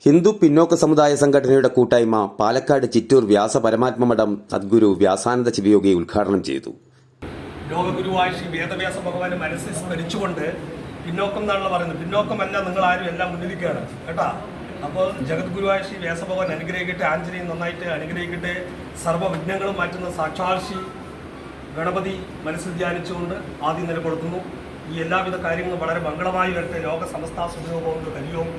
ഹിന്ദു പിന്നോക്ക സമുദായ സംഘടനയുടെ കൂട്ടായ്മ പാലക്കാട് ചിറ്റൂർ വ്യാസ പരമാത്മമഠം സദ്ഗുരു വ്യാസാനന്ദ ശിവയോഗി ഉദ്ഘാടനം ചെയ്തു. ലോകഗുരുവായ ശ്രീ വേദവ്യാസ ഭഗവാന്റെ മനസ്സിൽ സ്മരിച്ചുകൊണ്ട് പിന്നോക്കം എന്നാണല്ലോ പറയുന്നത്. പിന്നോക്കമല്ല, നിങ്ങൾ ആരും എല്ലാം മുന്നിലേക്കാണ് കേട്ടാ. അപ്പോൾ ജഗദ്ഗുരുവായ ശ്രീ വ്യാസഭഗവാൻ അനുഗ്രഹിക്കട്ടെ, ആഞ്ജനേയൻ നന്നായിട്ട് അനുഗ്രഹിക്കട്ടെ. സർവ്വവിഘ്നങ്ങളും മാറ്റുന്ന സാക്ഷാൽ ശ്രീ ഗണപതി മനസ്സിൽ ധ്യാനിച്ചുകൊണ്ട് ആദ്യം നിലകൊടുക്കുന്നു. ഈ എല്ലാവിധ കാര്യങ്ങളും വളരെ മംഗളമായി വരട്ടെ. ലോക സമസ്ത സുഖവും കലിയവും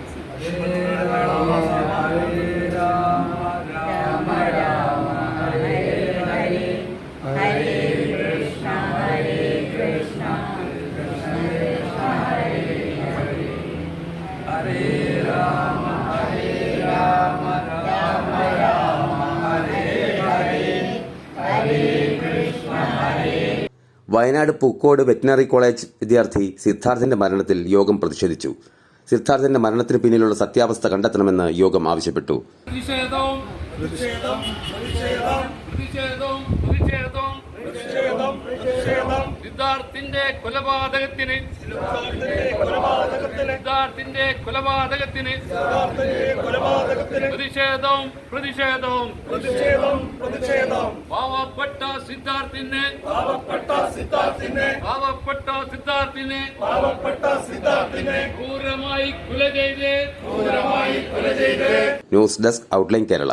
വയനാട് പൂക്കോട് വെറ്റിനറി കോളേജ് വിദ്യാർത്ഥി സിദ്ധാർത്ഥിന്റെ മരണത്തിൽ യോഗം പ്രതിഷേധിച്ചു. സിദ്ധാർത്ഥിന്റെ മരണത്തിന് പിന്നിലുള്ള സത്യാവസ്ഥ കണ്ടെത്തണമെന്ന് യോഗം ആവശ്യപ്പെട്ടു. സിദ്ധാർത്ഥിന്റെ കൊലപാതകത്തിന് പ്രതിഷേധം പാവപ്പെട്ട സിദ്ധാർത്ഥിനെ ക്രൂരമായി കൊല ചെയ്ത്. News desk outline Kerala.